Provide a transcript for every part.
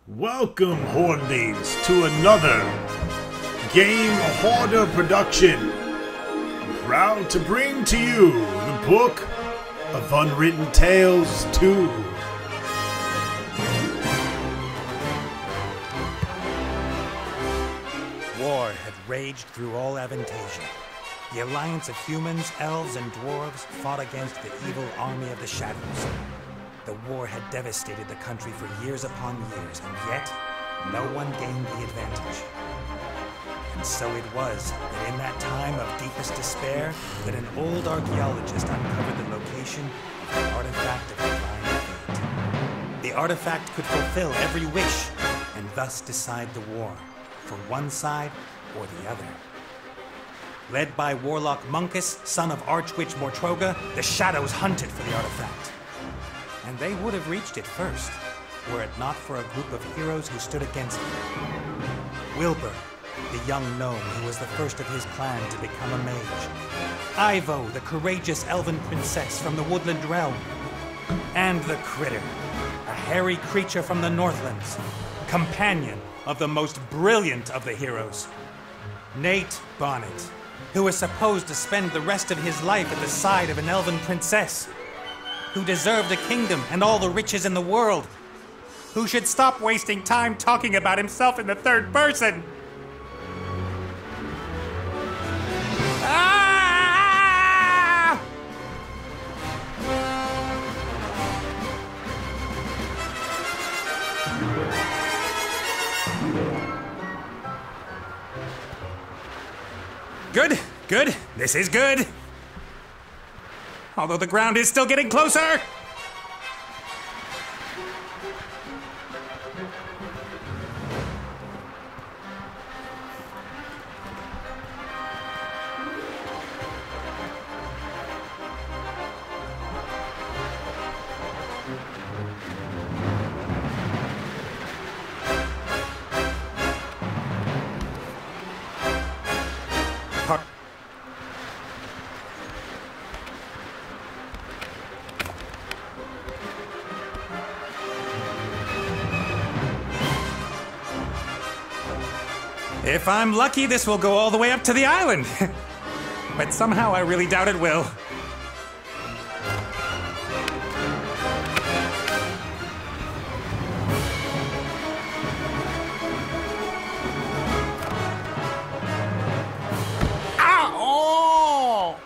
Welcome, Hornleaves, to another Game Hoarder production. Proud to bring to you the book of Unwritten Tales 2. War had raged through all Avantasia. The alliance of humans, elves, and dwarves fought against the evil army of the Shadows. The war had devastated the country for years upon years, and yet no one gained the advantage. And so it was that in that time of deepest despair, that an old archaeologist uncovered the location of the artifact of divine fate. The artifact could fulfill every wish, and thus decide the war, for one side or the other. Led by Warlock Munkus, son of Archwitch Mortroga, the Shadows hunted for the artifact. And they would have reached it first, were it not for a group of heroes who stood against them. Wilbur, the young gnome who was the first of his clan to become a mage. Ivo, the courageous elven princess from the woodland realm. And the Critter, a hairy creature from the Northlands, companion of the most brilliant of the heroes, Nate Bonnet, who was supposed to spend the rest of his life at the side of an elven princess, who deserved a kingdom and all the riches in the world, who should stop wasting time talking about himself in the third person. Ah! Good, good, this is good. Although the ground is still getting closer! If I'm lucky, this will go all the way up to the island. But somehow I really doubt it will. Ow!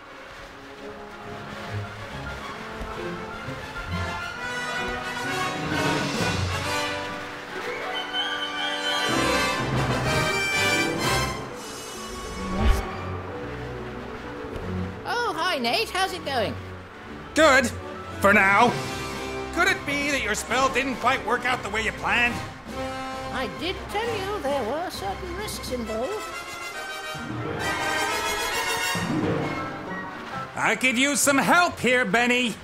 Hi, Nate. How's it going? Good. For now. Could it be that your spell didn't quite work out the way you planned? I did tell you there were certain risks involved. I could use some help here, Benny.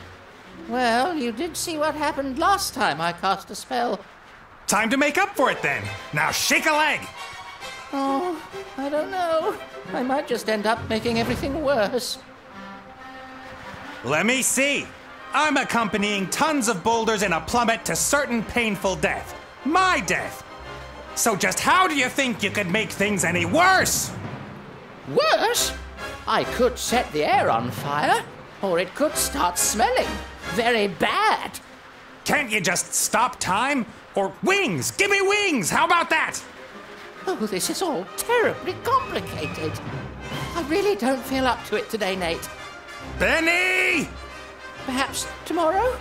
Well, you did see what happened last time I cast a spell. Time to make up for it then. Now shake a leg. Oh, I don't know. I might just end up making everything worse. Let me see. I'm accompanying tons of boulders in a plummet to certain painful death. My death. So just how do you think you could make things any worse? Worse? I could set the air on fire, or it could start smelling very bad. Can't you just stop time? Or wings! Give me wings! How about that? Oh, this is all terribly complicated. I really don't feel up to it today, Nate. Benny! Perhaps tomorrow?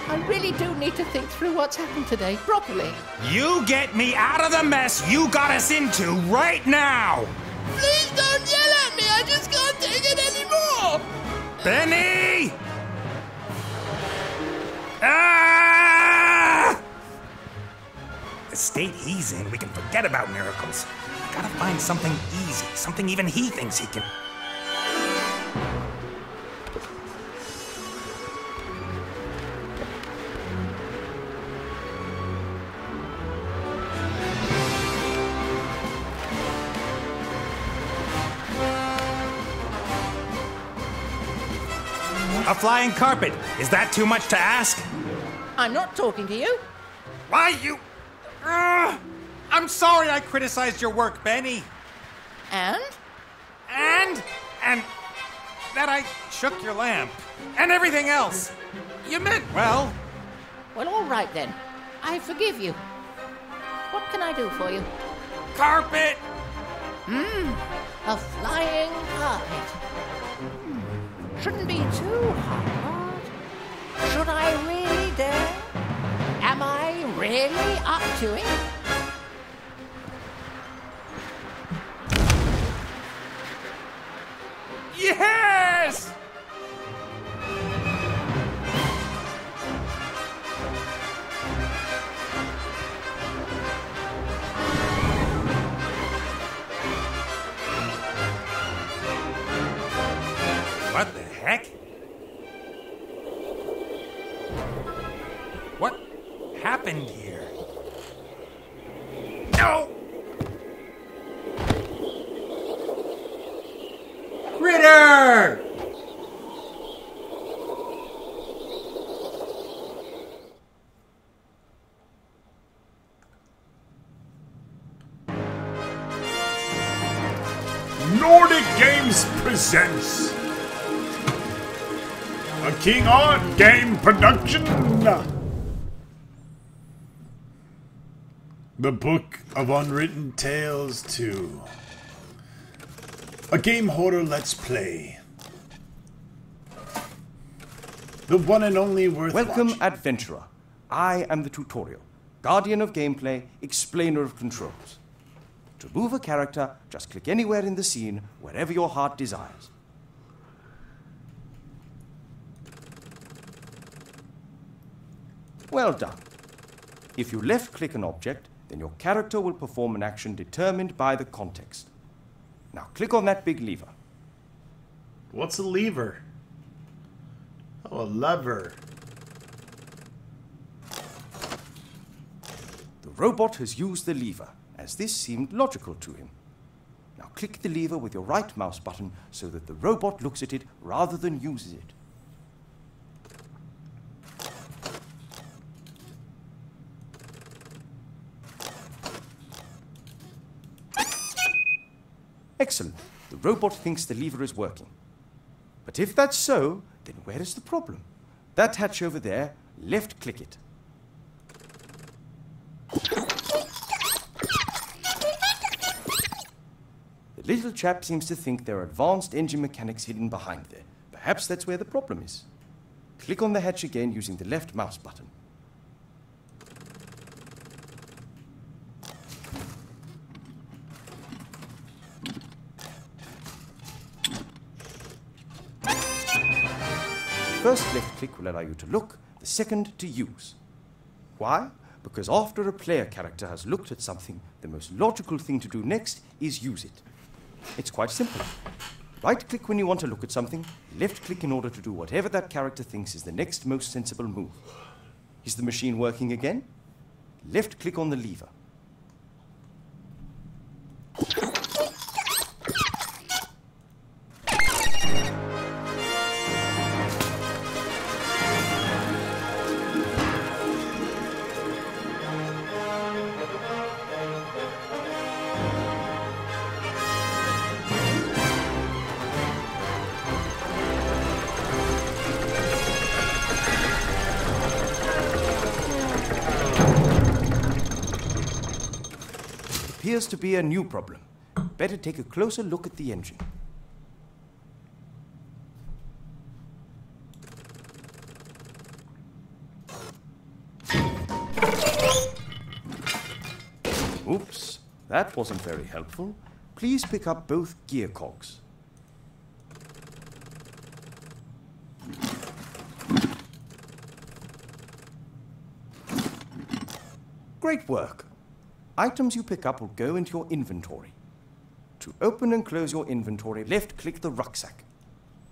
I really do need to think through what's happened today properly. You get me out of the mess you got us into right now! Please don't yell at me! I just can't take it anymore! Benny! Ah! The state he's in, we can forget about miracles. Gotta find something easy, something even he thinks he can. A flying carpet. Is that too much to ask? I'm not talking to you. Why, you... I'm sorry I criticized your work, Benny. And? And that I shook your lamp. And everything else. You meant well. Well, all right then. I forgive you. What can I do for you? Carpet! A flying carpet. Shouldn't be too hard. Should I really dare? Am I really up to it? Yes! What the heck? What happened here? No! Critter! Nordic Games presents a King Art game production. The Book of Unwritten Tales 2. A Game Hoarder Let's Play. The one and only worth Welcome, watching. adventurer. I am the tutorial, guardian of gameplay, explainer of controls. To move a character, just click anywhere in the scene, wherever your heart desires. Well done. If you left-click an object, then your character will perform an action determined by the context. Now click on that big lever. What's a lever? Oh, a lever. The robot has used the lever, as this seemed logical to him. Now click the lever with your right mouse button so that the robot looks at it rather than uses it. Excellent. The robot thinks the lever is working. But if that's so, then where is the problem? That hatch over there, left-click it. The little chap seems to think there are advanced engine mechanics hidden behind there. Perhaps that's where the problem is. Click on the hatch again using the left mouse button. First left click will allow you to look, the second to use. Why? Because after a player character has looked at something, the most logical thing to do next is use it. It's quite simple. Right click when you want to look at something, left click in order to do whatever that character thinks is the next most sensible move. Is the machine working again? Left click on the lever. Appears to be a new problem. Better take a closer look at the engine. Oops, that wasn't very helpful. Please pick up both gear cogs. Great work. Items you pick up will go into your inventory. To open and close your inventory, left-click the rucksack.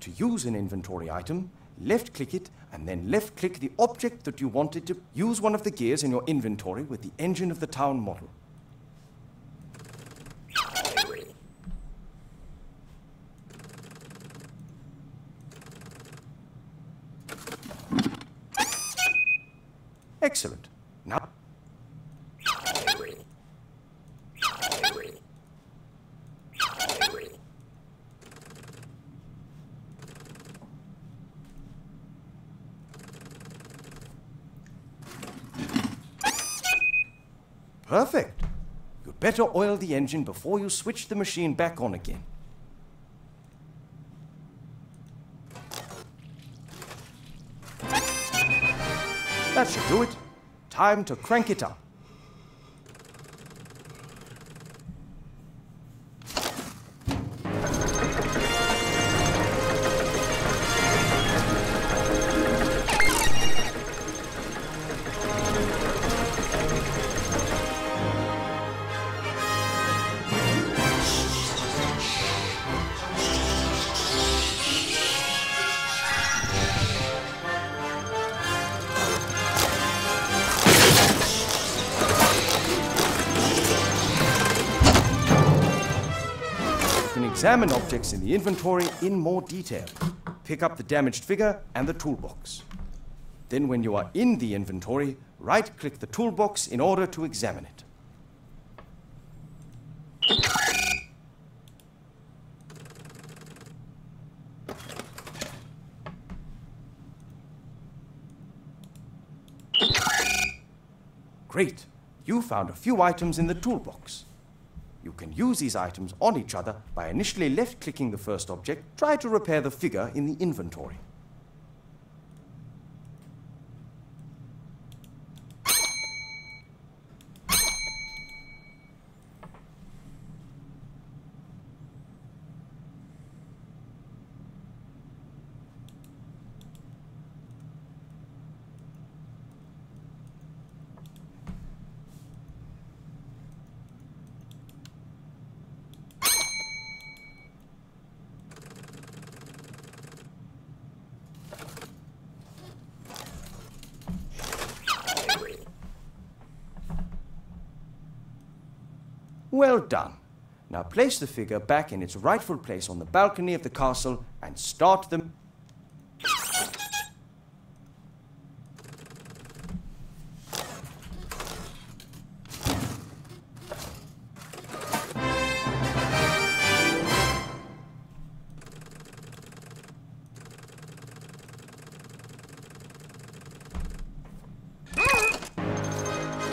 To use an inventory item, left-click it, and then left-click the object that you wanted to use one of the gears in your inventory with the engine of the town model. Excellent. Now, Perfect. You'd better oil the engine before you switch the machine back on again. That should do it. Time to crank it up. Examine objects in the inventory in more detail. Pick up the damaged figure and the toolbox. Then when you are in the inventory, right-click the toolbox in order to examine it. Great! You found a few items in the toolbox. You can use these items on each other by initially left-clicking the first object. Try to repair the figure in the inventory. Well done. Now place the figure back in its rightful place on the balcony of the castle and start the...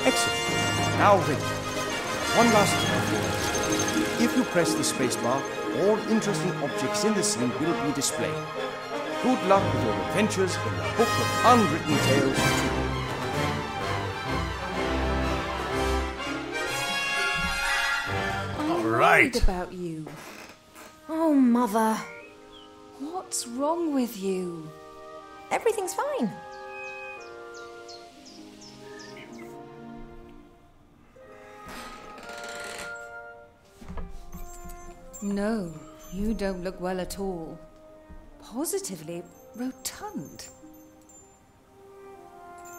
Excellent. Now ready. One last time. If you press the spacebar, all interesting objects in the scene will be displayed. Good luck with your adventures in the Book of Unwritten Tales 2. All right. Worried about you. Oh, Mother. What's wrong with you? Everything's fine. No, you don't look well at all. Positively rotund.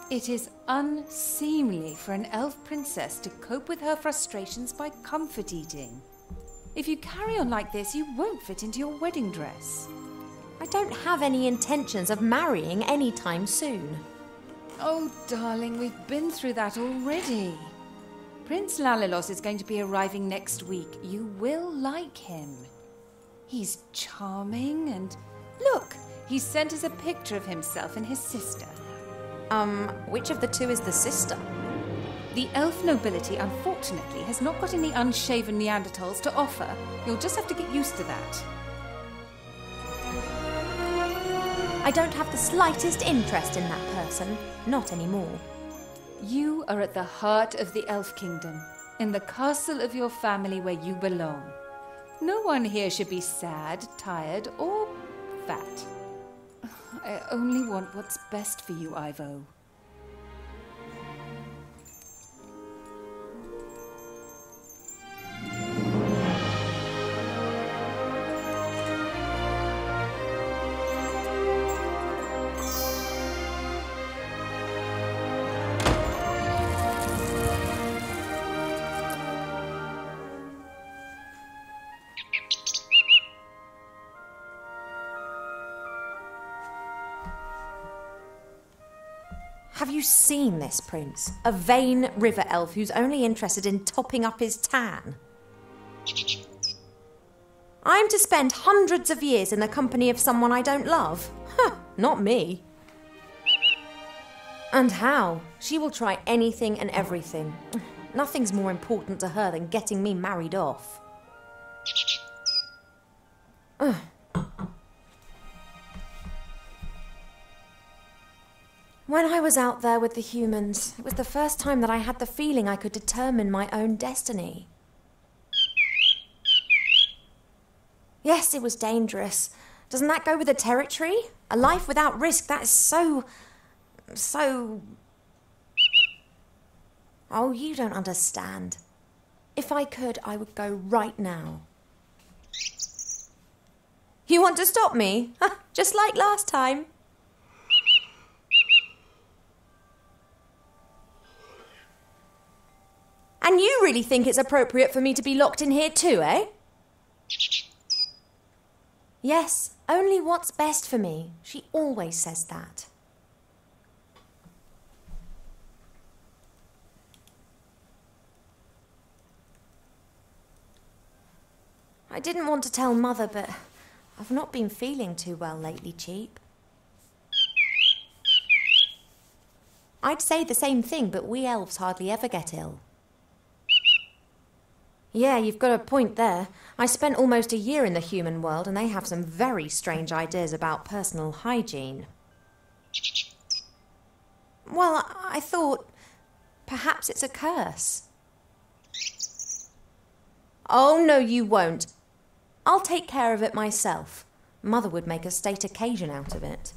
It is unseemly for an elf princess to cope with her frustrations by comfort eating. If you carry on like this, you won't fit into your wedding dress. I don't have any intentions of marrying anytime soon. Oh, darling, we've been through that already. Prince Lalilos is going to be arriving next week. You will like him. He's charming and... Look, he sent us a picture of himself and his sister. Which of the two is the sister? The elf nobility, unfortunately, has not got any unshaven Neanderthals to offer. You'll just have to get used to that. I don't have the slightest interest in that person. Not anymore. You are at the heart of the Elf Kingdom, in the castle of your family where you belong. No one here should be sad, tired, or fat. I only want what's best for you, Ivo. Have you seen this prince? A vain river elf who's only interested in topping up his tan. I'm to spend hundreds of years in the company of someone I don't love? Huh, not me. And how? She will try anything and everything. Nothing's more important to her than getting me married off. Ugh. When I was out there with the humans, it was the first time that I had the feeling I could determine my own destiny. Yes, it was dangerous. Doesn't that go with the territory? A life without risk, that is so... Oh, you don't understand. If I could, I would go right now. You want to stop me? Just like last time. And you really think it's appropriate for me to be locked in here too, eh? Yes, only what's best for me. She always says that. I didn't want to tell Mother, but I've not been feeling too well lately, Cheap. I'd say the same thing, but we elves hardly ever get ill. Yeah, you've got a point there. I spent almost a year in the human world and they have some very strange ideas about personal hygiene. Well, I thought perhaps it's a curse. Oh, no, you won't. I'll take care of it myself. Mother would make a state occasion out of it.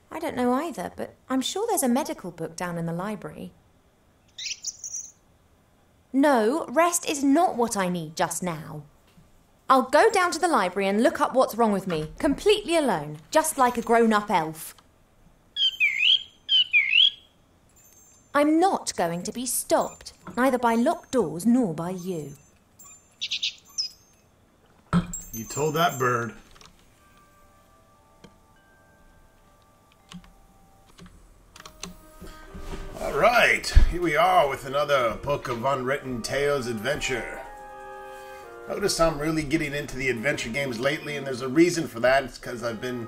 I don't know either, but I'm sure there's a medical book down in the library. No, rest is not what I need just now. I'll go down to the library and look up what's wrong with me, completely alone, just like a grown-up elf. I'm not going to be stopped, neither by locked doors nor by you. You told that bird. Alright, here we are with another book of Unwritten Tales adventure. Notice I'm really getting into the adventure games lately, and there's a reason for that. It's because I've been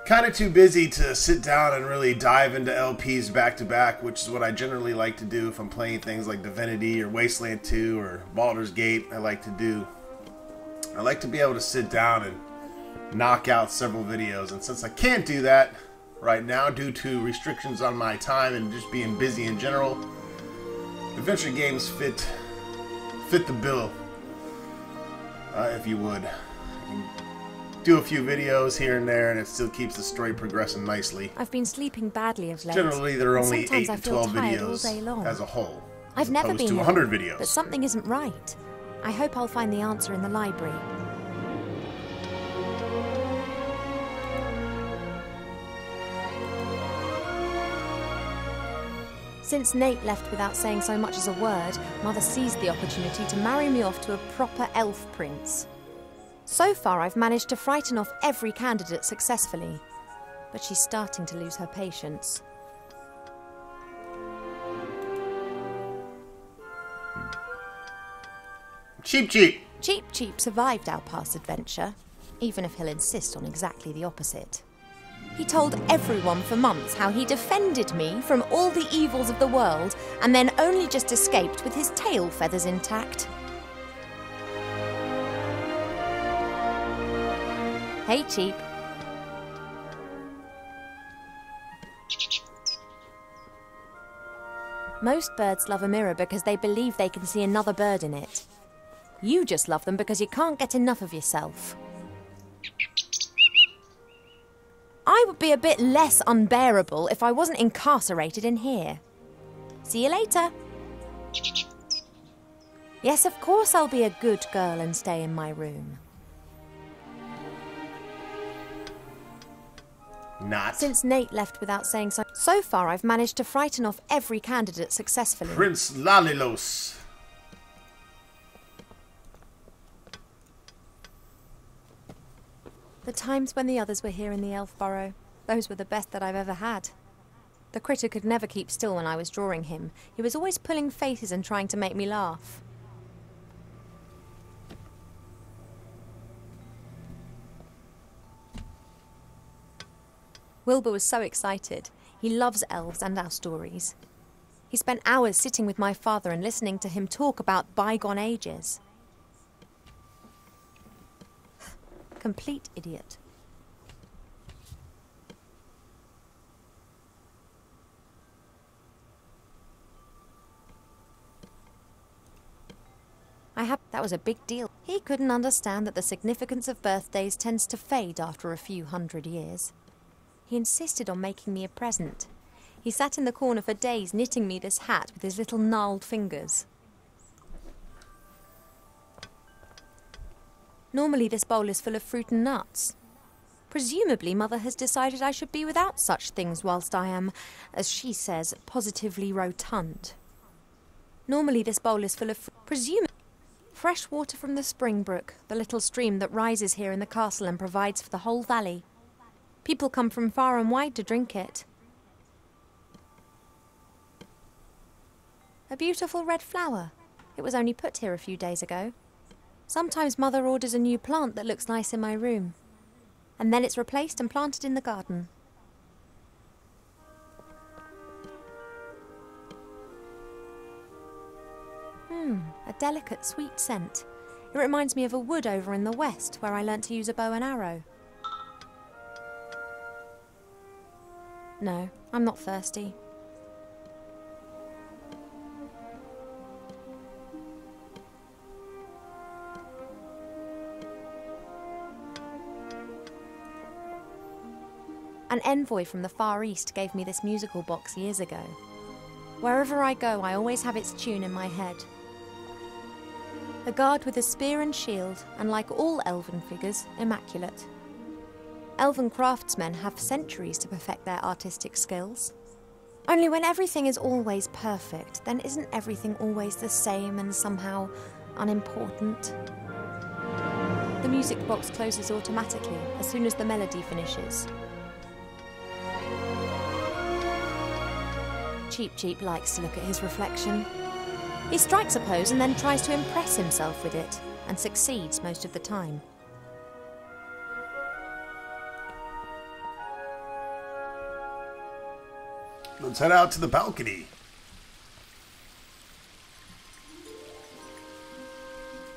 kind of too busy to sit down and really dive into LPs back to back, which is what I generally like to do if I'm playing things like Divinity or Wasteland 2 or Baldur's Gate. I like to be able to sit down and knock out several videos, and since I can't do that right now due to restrictions on my time and just being busy in general, adventure games fit the bill, if you would. Do a few videos here and there, and it still keeps the story progressing nicely. I've been sleeping badly of late. Generally, there are only 8 to 12 all day videos long. as a whole. I've never been to 100 videos. But something isn't right. I hope I'll find the answer in the library. Since Nate left without saying so much as a word, Mother seized the opportunity to marry me off to a proper elf prince. So far, I've managed to frighten off every candidate successfully, but she's starting to lose her patience. Cheap Cheap! Cheap Cheap survived our past adventure, even if he'll insist on exactly the opposite. He told everyone for months how he defended me from all the evils of the world and then only just escaped with his tail feathers intact. Hey, Cheap. Most birds love a mirror because they believe they can see another bird in it. You just love them because you can't get enough of yourself. I would be a bit less unbearable if I wasn't incarcerated in here. See you later. Yes, of course I'll be a good girl and stay in my room. Not. Since Nate left without saying so. So far, I've managed to frighten off every candidate successfully. Prince Lalilos. The times when the others were here in the Elf Burrow, those were the best that I've ever had. The critter could never keep still when I was drawing him. He was always pulling faces and trying to make me laugh. Wilbur was so excited. He loves elves and our stories. He spent hours sitting with my father and listening to him talk about bygone ages. Complete idiot. That was a big deal. He couldn't understand that the significance of birthdays tends to fade after a few 100 years. He insisted on making me a present. He sat in the corner for days knitting me this hat with his little gnarled fingers. Normally this bowl is full of fruit and nuts. Presumably Mother has decided I should be without such things whilst I am, as she says, positively rotund. Normally this bowl is full of fresh water from the spring brook, the little stream that rises here in the castle and provides for the whole valley. People come from far and wide to drink it. A beautiful red flower. It was only put here a few days ago. Sometimes Mother orders a new plant that looks nice in my room. And then it's replaced and planted in the garden. A delicate, sweet scent. It reminds me of a wood over in the west where I learnt to use a bow and arrow. No, I'm not thirsty. An envoy from the Far East gave me this musical box years ago. Wherever I go, I always have its tune in my head. A guard with a spear and shield, and like all elven figures, immaculate. Elven craftsmen have centuries to perfect their artistic skills. Only when everything is always perfect, then isn't everything always the same and somehow unimportant? The music box closes automatically as soon as the melody finishes. Cheep Cheep likes to look at his reflection. He strikes a pose and then tries to impress himself with it, and succeeds most of the time. Let's head out to the balcony.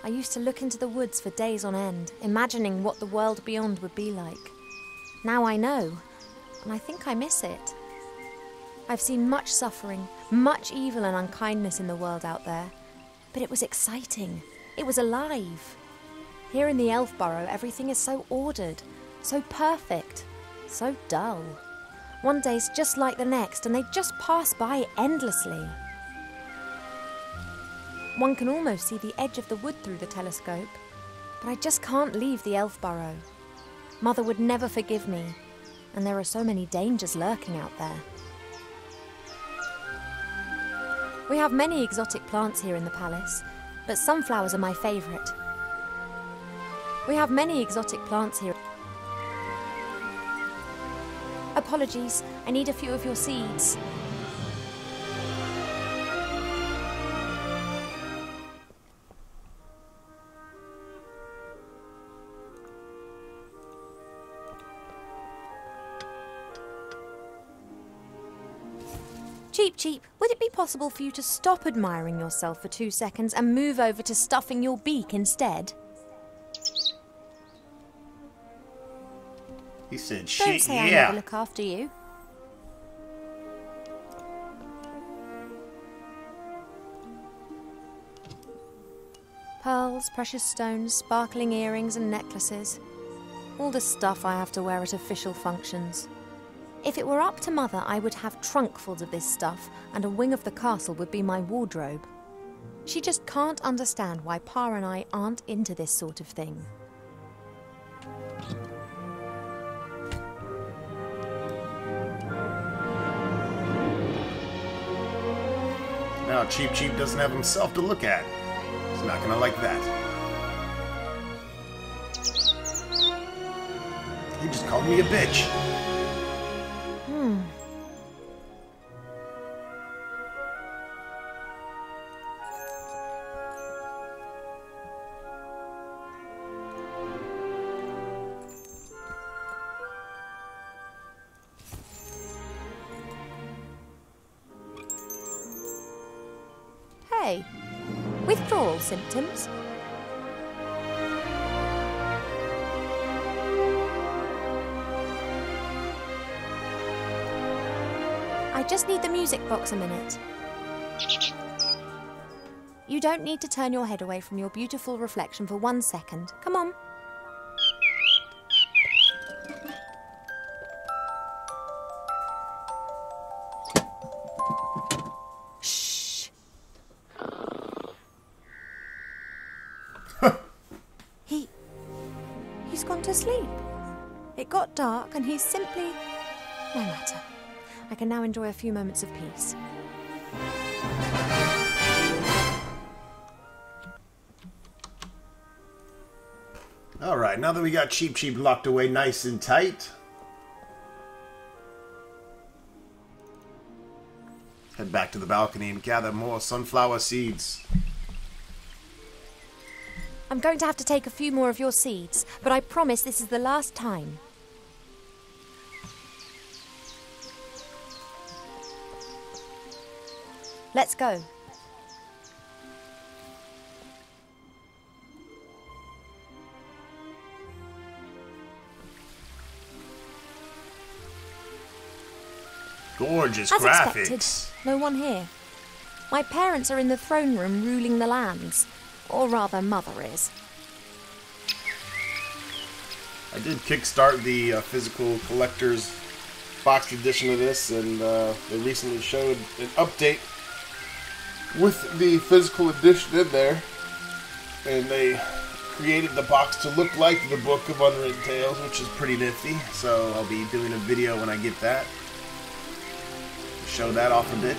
I used to look into the woods for days on end, imagining what the world beyond would be like. Now I know, and I think I miss it. I've seen much suffering, much evil and unkindness in the world out there, but it was exciting. It was alive. Here in the Elf Burrow, everything is so ordered, so perfect, so dull. One day's just like the next, and they just pass by endlessly. One can almost see the edge of the wood through the telescope, but I just can't leave the Elf Burrow. Mother would never forgive me, and there are so many dangers lurking out there. We have many exotic plants here in the palace, but sunflowers are my favourite. We have many exotic plants here. Apologies, I need a few of your seeds. Cheep Cheep, would it be possible for you to stop admiring yourself for 2 seconds and move over to stuffing your beak instead? He said, Don't shit, say I yeah. never look after you. Pearls, precious stones, sparkling earrings and necklaces. All the stuff I have to wear at official functions. If it were up to Mother, I would have trunkfuls of this stuff, and a wing of the castle would be my wardrobe. She just can't understand why Pa and I aren't into this sort of thing. Now Cheep Cheep doesn't have himself to look at. He's not gonna like that. He just called me a bitch. okay. Withdrawal symptoms? I just need the music box a minute. You don't need to turn your head away from your beautiful reflection for 1 second. Come on. Shh. He's gone to sleep. It got dark and he's simply... No matter. I can now enjoy a few moments of peace. Alright, now that we got Cheep Cheep locked away nice and tight, head back to the balcony and gather more sunflower seeds. I'm going to have to take a few more of your seeds, but I promise this is the last time. Let's go. Gorgeous As graphics. expected, no one here. My parents are in the throne room ruling the lands. Or rather, Mother is. I did kickstart the physical collector's boxed edition of this, and they recently showed an update with the physical edition in there, and they created the box to look like the Book of Unwritten Tales, which is pretty nifty, so I'll be doing a video when I get that. Show that off a bit.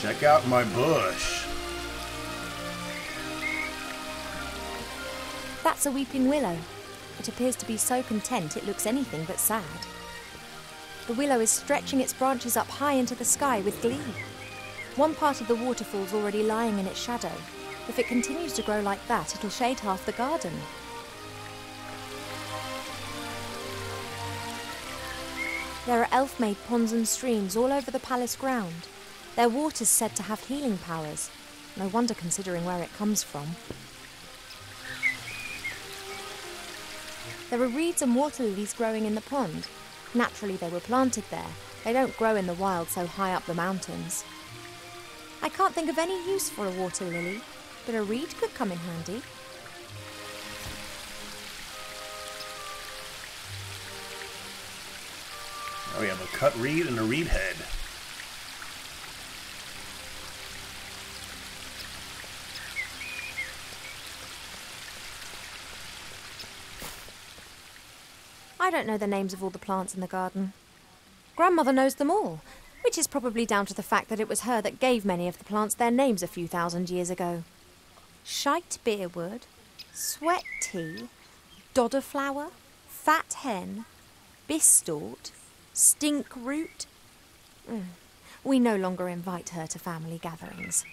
Check out my bush. That's a weeping willow. It appears to be so content it looks anything but sad. The willow is stretching its branches up high into the sky with glee. One part of the waterfall's already lying in its shadow. If it continues to grow like that, it'll shade half the garden. There are elf-made ponds and streams all over the palace ground. Their water's said to have healing powers. No wonder considering where it comes from. There are reeds and water lilies growing in the pond. Naturally, they were planted there. They don't grow in the wild so high up the mountains. I can't think of any use for a water lily, but a reed could come in handy. Oh, we have a cut reed and a reed head. I don't know the names of all the plants in the garden. Grandmother knows them all, which is probably down to the fact that it was her that gave many of the plants their names a few thousand years ago. Shite beerwood, sweat tea, dodder flower, fat hen, bistort, stink root. We no longer invite her to family gatherings.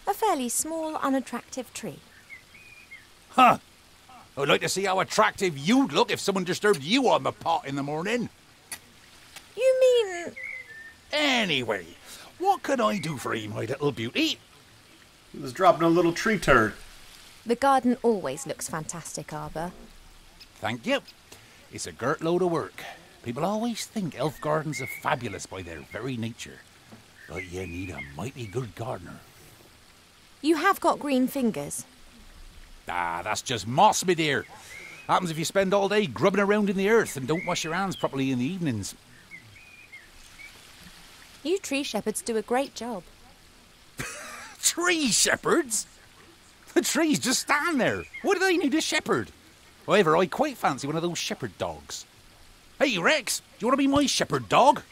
A fairly small, unattractive tree. Huh. I'd like to see how attractive you'd look if someone disturbed you on the pot in the morning. You mean... Anyway, what can I do for you, my little beauty? He was dropping a little tree turd. The garden always looks fantastic, Arbor. Thank you. It's a girt load of work. People always think elf gardens are fabulous by their very nature. But you need a mighty good gardener. You have got green fingers. Ah, that's just moss, my dear. Happens if you spend all day grubbing around in the earth and don't wash your hands properly in the evenings. You tree shepherds do a great job. Tree shepherds? The trees just stand there. What do they need a shepherd? However, I quite fancy one of those shepherd dogs. Hey, Rex, do you want to be my shepherd dog?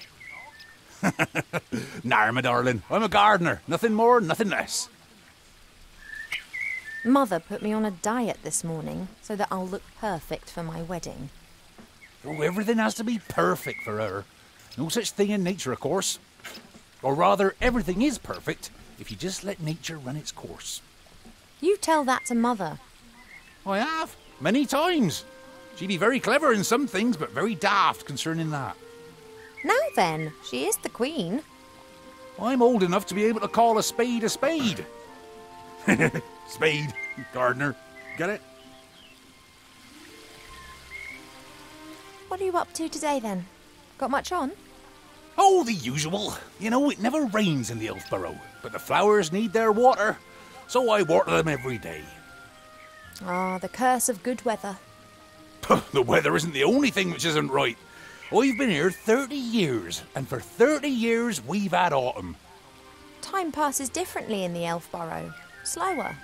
Nah, my darling. I'm a gardener. Nothing more, nothing less. Mother put me on a diet this morning so that I'll look perfect for my wedding. Oh, everything has to be perfect for her. No such thing in nature, of course. Or rather, everything is perfect if you just let nature run its course. You tell that to Mother. I have, many times. She'd be very clever in some things, but very daft concerning that. then. She is the queen. I'm old enough to be able to call a spade a spade. Spade, gardener. Get it? What are you up to today, then? Got much on? Oh, the usual. You know, it never rains in the Elfborough, but the flowers need their water, so I water them every day. Ah, the curse of good weather. The weather isn't the only thing which isn't right. I've been here 30 years, and for 30 years we've had autumn. Time passes differently in the Elfborough. Slower.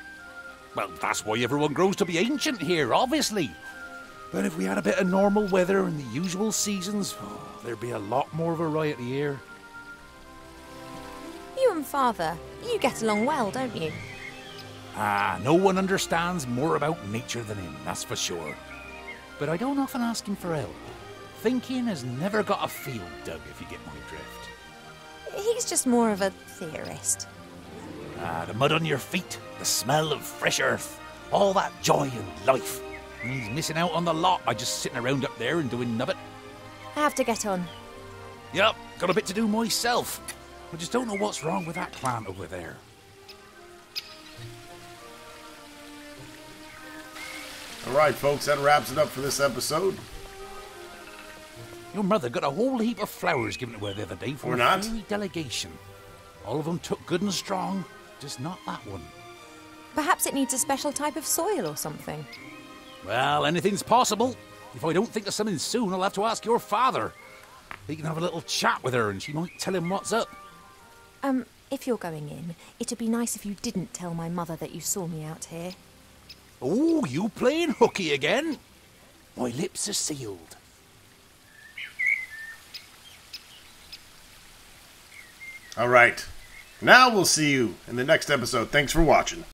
Well, that's why everyone grows to be ancient here, obviously. But if we had a bit of normal weather and the usual seasons, there'd be a lot more variety here. You and Father, you get along well, don't you? No one understands more about nature than him, that's for sure. But I don't often ask him for help. Thinking has never got a field dug, if you get my drift. He's just more of a theorist. The mud on your feet, the smell of fresh earth, all that joy and life. And he's missing out on the lot by just sitting around up there and doing nubbit. I have to get on. Yep, got a bit to do myself. I just don't know what's wrong with that plant over there. Alright, folks, that wraps it up for this episode. Your mother got a whole heap of flowers given to her the other day from a fairy delegation. All of them took good and strong, just not that one. Perhaps it needs a special type of soil or something. Well, anything's possible. If I don't think of something soon, I'll have to ask your father. He can have a little chat with her and she might tell him what's up. If you're going in, it'd be nice if you didn't tell my mother that you saw me out here. Oh, you playing hooky again? My lips are sealed. Alright. Now we'll see you in the next episode. Thanks for watching.